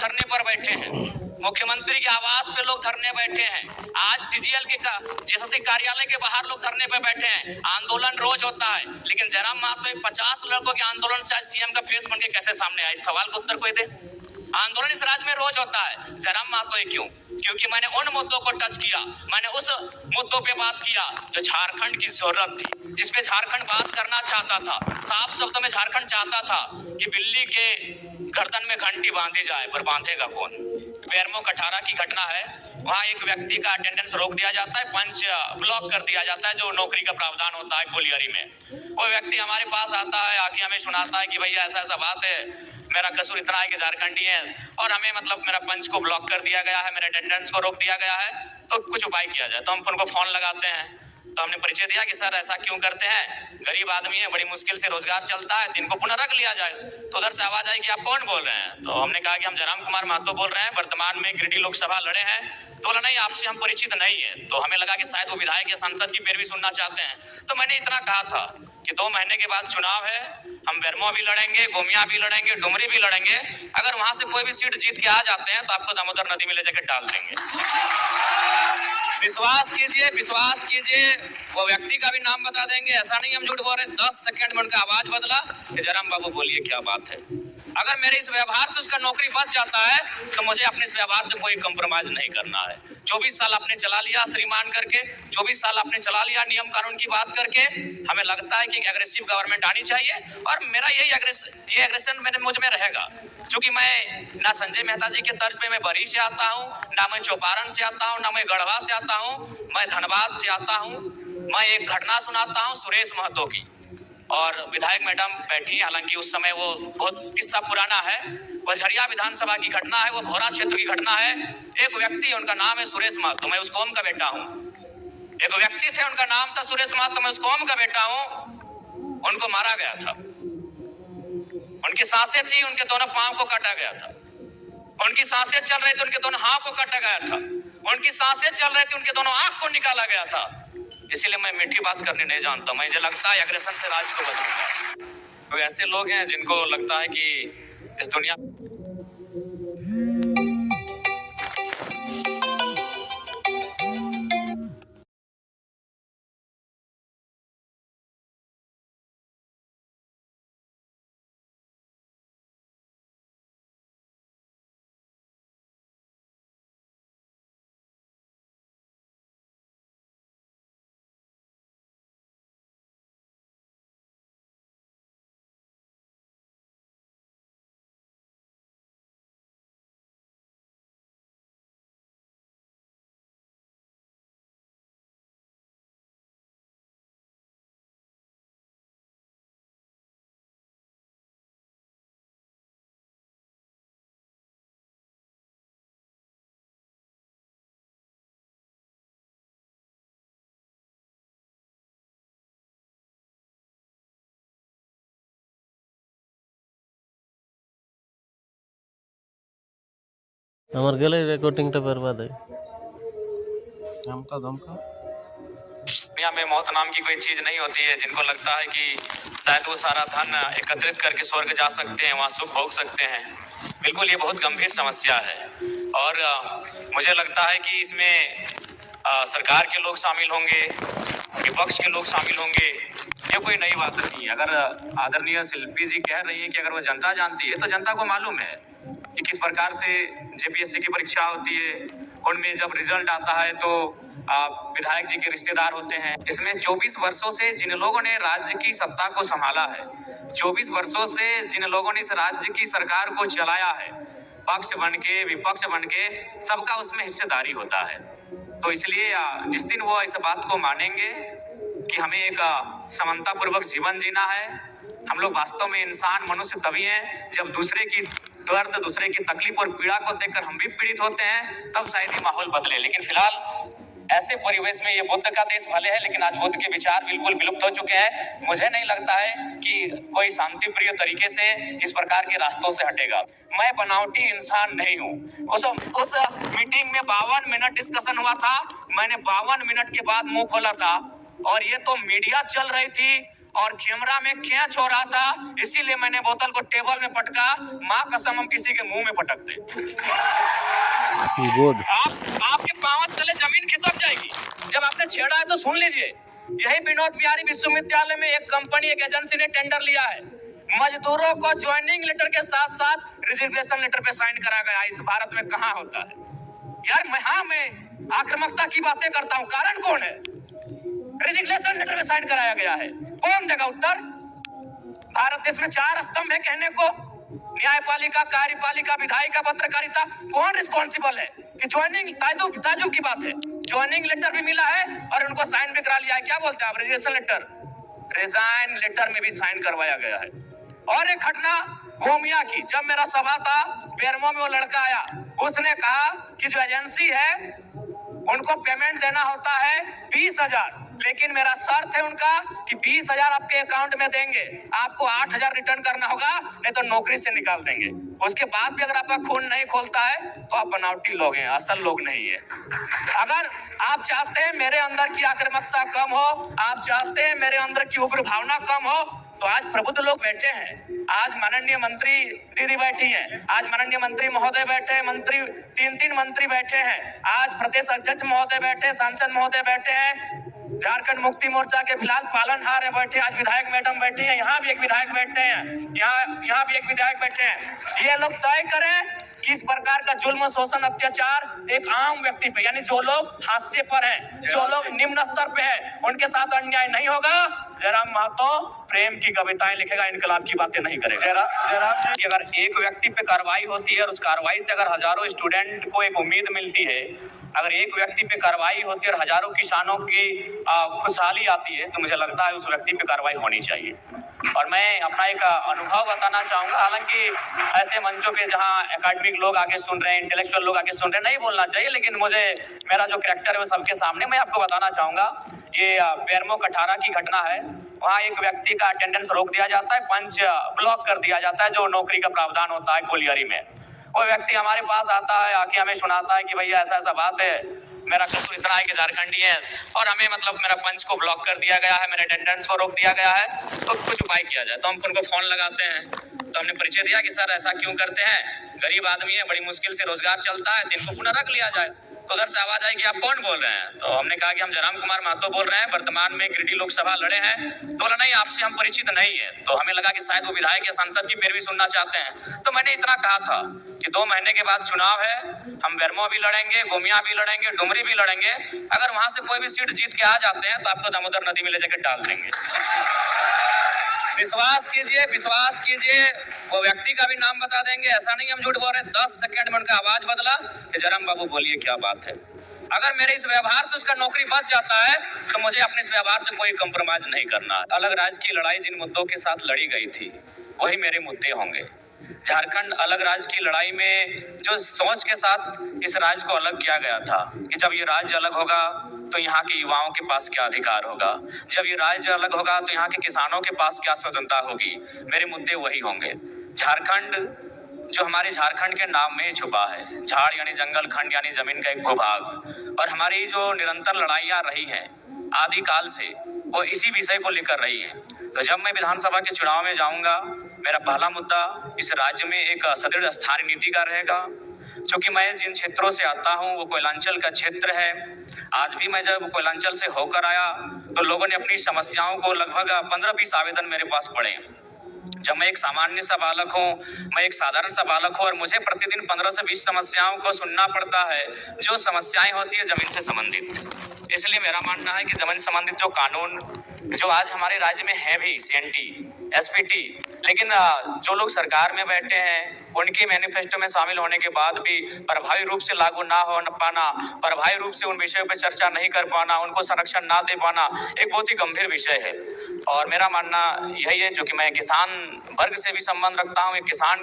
धरने पर बैठे हैं, मुख्यमंत्री के आवास पे लोग धरने बैठे हैं, आज सीजीएल के जेएसएससी कार्यालय के बाहर लोग धरने पे बैठे हैं। आंदोलन रोज होता है, लेकिन जयराम महतो एक 50 लड़कों के आंदोलन से आज सीएम का फेस बन के कैसे सामने आया? इस सवाल का उत्तर कोई दे। आंदोलन इस राज्य में रोज होता है, जयराम महतो क्यों? क्योंकि मैंने उन मुद्दों को टच किया, मैंने उस मुद्दों पे बात किया जो झारखंड की जरूरत थी, जिसपे झारखंड बात करना चाहता था। साफ शब्दों में झारखंड चाहता था कि बिल्ली के गर्दन में घंटी बांधी जाए, पर बांधेगा कौन? बेरमो कठारा की घटना है, वहां एक व्यक्ति का अटेंडेंस रोक दिया जाता है, पंच ब्लॉक कर दिया जाता है, जो नौकरी का प्रावधान होता है कोलियरी में। वो व्यक्ति हमारे पास आता है, आके हमें सुनाता है कि भैया ऐसा ऐसा बात है, मेरा कसूर इतना है कि झारखंडी है और हमें मतलब मेरा पंच को ब्लॉक कर दिया गया है, मेरे अटेंडेंस को रोक दिया गया है, तो कुछ उपाय किया जाए। तो हम उनको फोन लगाते हैं, तो हमने परिचय दिया कि सर ऐसा क्यों करते हैं, गरीब आदमी है, बड़ी मुश्किल से रोजगार चलता है, तो इनको पुनः रख लिया जाए। तो उधर से आवाज आई कि आप कौन बोल रहे हैं? तो हमने कहा कि हम जयराम कुमार महतो बोल रहे हैं, वर्तमान में गिरिडीह लोकसभा लड़े हैं। तो बोला नहीं, आपसे हम परिचित नहीं है। तो हमें लगा कि शायद वो विधायक या सांसद की पैरवी सुनना चाहते हैं। तो मैंने इतना कहा था कि 2 महीने के बाद चुनाव है, हम बेरमो भी लड़ेंगे, गोमिया भी लड़ेंगे, डुमरी भी लड़ेंगे। अगर वहां से कोई भी सीट जीत के आ जाते हैं तो आपको दामोदर नदी में ले जाकर डाल देंगे। विश्वास कीजिए, विश्वास कीजिए, वो व्यक्ति का भी नाम बता देंगे, ऐसा नहीं हम झूठ बोल रहे। 10 सेकंड में उनका आवाज बदला कि जयराम बाबू बोलिए क्या बात है। अगर मेरे इस व्यवहार से उसका नौकरी बच जाता है तो मुझे अपने इस व्यवहार से कोई कंप्रोमाइज नहीं करना है। 24 साल आपने चला लिया श्रीमान करके, 24 साल आपने चला लिया नियम कानून की बात करके। हमें लगता है कि एग्रेसिव गवर्नमेंट आनी चाहिए और मेरा यही एग्रेशन मेरे मुझ में रहेगा, क्योंकि मैं ना संजय मेहता जी के तर्ज पे मैं बरी से आता हूँ, ना मैं चौपारण से आता हूँ, ना मैं गढ़वा से आता हूँ, मैं धनबाद से आता हूँ। मैं एक घटना सुनाता हूँ सुरेश महतो की, और विधायक मैडम बैठी, हालांकि उस समय वो बहुत किस्सा पुराना है, वो झरिया विधानसभा की घटना है, वो भोरा क्षेत्र की घटना है। एक व्यक्ति, उनका नाम है सुरेश महतो, मैं उस कौम का बेटा हूँ। एक व्यक्ति थे, उनका नाम था सुरेश महतो, मैं उस कौम का बेटा हूँ। उनको मारा गया था, उनकी सांसें थी, उनके दोनों पांव को काटा गया था, उनकी सांसें चल रही थी, उनके दोनों हाथ को काटा गया था, उनकी सांसें चल रही थी, उनके दोनों आंख को निकाला गया था। इसीलिए मैं मीठी बात करने नहीं जानता, मुझे लगता है एग्रेशन से राज्य को बदलूंगा। तो ऐसे लोग हैं जिनको लगता है कि इस दुनिया আমার গেলে রেকর্ডিংটা बर्बाद है। धमका दुनिया में मौत नाम की कोई चीज नहीं होती है। जिनको लगता है कि शायद वो सारा धन एकत्रित करके स्वर्ग जा सकते हैं, वहाँ सुख भोग सकते हैं, बिल्कुल ये बहुत गंभीर समस्या है। और मुझे लगता है कि इसमें सरकार के लोग शामिल होंगे, विपक्ष के लोग शामिल होंगे, ये कोई नई बात नहीं है। अगर आदरणीय शिल्पी जी कह रही है कि अगर वो जनता जानती है, तो जनता को मालूम है कि किस प्रकार से जेपीएससी की परीक्षा होती है, उनमें जब रिजल्ट आता है तो विधायक जी के रिश्तेदार होते हैं। इसमें 24 वर्षों से जिन लोगों ने राज्य की सत्ता को संभाला है, 24 वर्षों से जिन लोगों ने इस राज्य की सरकार को चलाया है, पक्ष बन के विपक्ष बन के, सबका उसमें हिस्सेदारी होता है। तो इसलिए जिस दिन वो इस बात को मानेंगे कि हमें एक समानता पूर्वक जीवन जीना है, हम लोग वास्तव में इंसान मनुष्य तभी हैं जब दूसरे की दर्द, दूसरे की तकलीफ और पीड़ा को देखकर हम भी पीड़ित होते हैं, तब शायद ये माहौल बदले। लेकिन फिलहाल ऐसे परिवेश में ये बुद्ध का देश भले है, लेकिन आज बुद्ध के विचार बिल्कुल विलुप्त हो चुके हैं। मुझे नहीं लगता है कि कोई शांति प्रिय तरीके से इस प्रकार के रास्तों से हटेगा। मैं बनावटी इंसान नहीं हूँ। उस मीटिंग में 52 मिनट डिस्कशन हुआ था, मैंने 52 मिनट के बाद मुंह खोला था, और ये तो मीडिया चल रही थी और कैमरा में कैच हो रहा था, इसीलिए मैंने बोतल को टेबल में पटका। माँ कसम हम किसी के मुंह में पटकते। गुड। आपके पांव तले जमीन खिसक जाएगी। जब आपने छेड़ा है तो सुन लीजिए। यही विनोद बिहारी विश्वविद्यालय में एक कंपनी, एक एजेंसी ने टेंडर लिया है। मजदूरों को ज्वाइनिंग लेटर के साथ साथ रिजिग्नेशन लेटर पे साइन करा गया। इस भारत में कहाँ होता है यार? मैं आक्रामकता की बातें करता हूँ, कारण कौन है? रिजिग्नेशन लेटर में साइन कराया गया है, कौन देगा उत्तर? भारत देश में 4 स्तंभ है कहने को, न्यायपालिका, कार्यपालिका, विधायिका, पत्रकारिता। कौन रिस्पॉन्सिबल है कि ज्वाइनिंग? ताजुब की बात है, ज्वाइनिंग लेटर भी मिला है और उनको साइन भी करा लिया है। क्या बोलते हैं आप? रिजिग्नेशन लेटर, रिजाइन लेटर में भी साइन करवाया गया है। और एक घटना गोमिया की, जब मेरा सभा था बेरमो में, वो लड़का आया, उसने कहा कि जो एजेंसी है उनको पेमेंट देना होता है 20,000, लेकिन मेरा शर्त है उनका कि 20,000 आपके अकाउंट में देंगे, आपको 8,000 रिटर्न करना होगा, नहीं तो नौकरी से निकाल देंगे। उसके बाद भी अगर आपका खून नहीं खोलता है तो आप बनावटी लोग हैं, असल लोग नहीं है। अगर आप चाहते हैं मेरे अंदर की आक्रामकता कम हो, आप चाहते हैं मेरे अंदर की उग्र भावना कम हो, तो आज प्रबुद्ध लोग बैठे हैं। आज माननीय मंत्री दीदी बैठी हैं, आज माननीय मंत्री महोदय बैठे हैं, मंत्री 3 मंत्री बैठे हैं, आज प्रदेश अध्यक्ष महोदय बैठे, सांसद महोदय बैठे हैं, झारखंड मुक्ति मोर्चा के फिलहाल पालनहार है बैठे, आज विधायक मैडम बैठी हैं, यहाँ भी एक विधायक बैठे हैं, यहाँ भी एक विधायक बैठे हैं। ये लोग तय करें कि इस प्रकार का जुल्म, शोषण, अत्याचार एक आम व्यक्ति पे, यानी जो लोग हाशिए पर हैं, जो लोग निम्न स्तर पे हैं, उनके साथ अन्याय नहीं होगा। जयराम महतो प्रेम की कविताएं लिखेगा, इनकलाब की बातें नहीं करेगा। जयराम जी, अगर एक व्यक्ति पे कार्रवाई होती है और उस कार्रवाई से अगर हजारों स्टूडेंट को एक उम्मीद मिलती है, अगर एक व्यक्ति पे कार्रवाई होती है और हजारों किसानों की खुशहाली आती है, तो मुझे लगता है उस व्यक्ति पे कार्रवाई होनी चाहिए। और मैं अपना एक अनुभव बताना चाहूंगा। हालांकि ऐसे मंचों पे जहां एकेडमिक लोग आके सुन रहे हैं, इंटेलेक्चुअल लोग आके सुन रहे हैं, नहीं बोलना चाहिए, लेकिन मुझे मेरा जो कैरेक्टर है वो सबके सामने मैं आपको बताना चाहूंगा। ये बेरमो कठारा की घटना है। वहाँ एक व्यक्ति का अटेंडेंस रोक दिया जाता है, पंच ब्लॉक कर दिया जाता है, जो नौकरी का प्रावधान होता है कोलियरी में। वो व्यक्ति हमारे पास आता है, आके हमें सुनाता है कि भैया ऐसा ऐसा बात है, मेरा कसूर इतना है कि झारखंडी है और हमें मतलब मेरा पंच को ब्लॉक कर दिया गया है, मेरे अटेंडेंस को रोक दिया गया है, तो कुछ उपाय किया जाए। तो हम उनको फोन लगाते हैं, तो हमने परिचय दिया कि सर ऐसा क्यों करते हैं, गरीब आदमी है, बड़ी मुश्किल से रोजगार चलता है, तो इनको पुनः रख लिया जाए। तो उधर से आवाज आई कि आप कौन बोल रहे हैं? तो हमने कहा कि हम जयराम कुमार महतो बोल रहे हैं, वर्तमान में गिरिडीह लोकसभा लड़े हैं। तो बोला नहीं, आपसे हम परिचित नहीं है। तो हमें लगा कि शायद वो विधायक या सांसद की पैरवी सुनना चाहते हैं। तो मैंने इतना कहा था कि 2 महीने के बाद चुनाव है, हम बेरमो भी लड़ेंगे, गोमिया भी लड़ेंगे, डुमरी भी लड़ेंगे। अगर वहां से कोई भी सीट जीत के आ जाते हैं तो आपको दामोदर नदी में ले जाकर डाल देंगे। विश्वास कीजिए, वो व्यक्ति का भी नाम बता देंगे, ऐसा नहीं हम झूठ बोल रहे। 10 सेकंड में उनका आवाज बदला कि जयराम बाबू बोलिए क्या बात है। अगर मेरे इस व्यवहार से उसका नौकरी बच जाता है तो मुझे अपने इस व्यवहार से कोई कंप्रोमाइज नहीं करना। अलग राज्य की लड़ाई जिन मुद्दों के साथ लड़ी गई थी वही मेरे मुद्दे होंगे। झारखंड अलग राज्य की लड़ाई में जो सोच के साथ इस राज्य को अलग किया गया था कि जब ये राज्य अलग होगा तो यहाँ के युवाओं के पास क्या अधिकार होगा, जब ये राज्य अलग होगा तो यहाँ के किसानों के पास क्या स्वतंत्रता होगी, मेरे मुद्दे वही होंगे। झारखंड जो हमारे झारखंड के नाम में छुपा है, झाड़ यानी जंगल, खंड यानी जमीन का एक भूभाग, और हमारी जो निरंतर लड़ाइयाँ रही हैं आदि काल से, वो इसी विषय को लेकर रही हैं। तो जब मैं विधानसभा के चुनाव में जाऊंगा, मेरा पहला मुद्दा इस राज्य में एक सुदृढ़ स्थानीय नीति का रहेगा। क्योंकि मैं जिन क्षेत्रों से आता हूं वो कोयलांचल का क्षेत्र है। आज भी मैं जब कोयलांचल से होकर आया तो लोगों ने अपनी समस्याओं को लगभग 15-20 आवेदन मेरे पास पड़े। जब मैं एक सामान्य सा बालक हूँ, मैं एक साधारण सा बालक हूँ और मुझे प्रतिदिन 15 से 20 समस्याओं को सुनना पड़ता है, जो समस्याएं होती है जमीन से संबंधित। इसलिए मेरा मानना है कि जमीन संबंधित जो कानून जो आज हमारे राज्य में है भी, CNT, SPT, लेकिन जो लोग सरकार में बैठे हैं उनके मैनिफेस्टो में शामिल होने के बाद भी प्रभावी रूप से लागू ना हो पाना, प्रभावी रूप से उन विषयों पर चर्चा नहीं कर पाना, उनको संरक्षण ना दे पाना एक बहुत ही गंभीर विषय है। और मेरा मानना यही है, जो कि मैं किसान वर्ग से भी संबंध रखता हूँ, एक किसान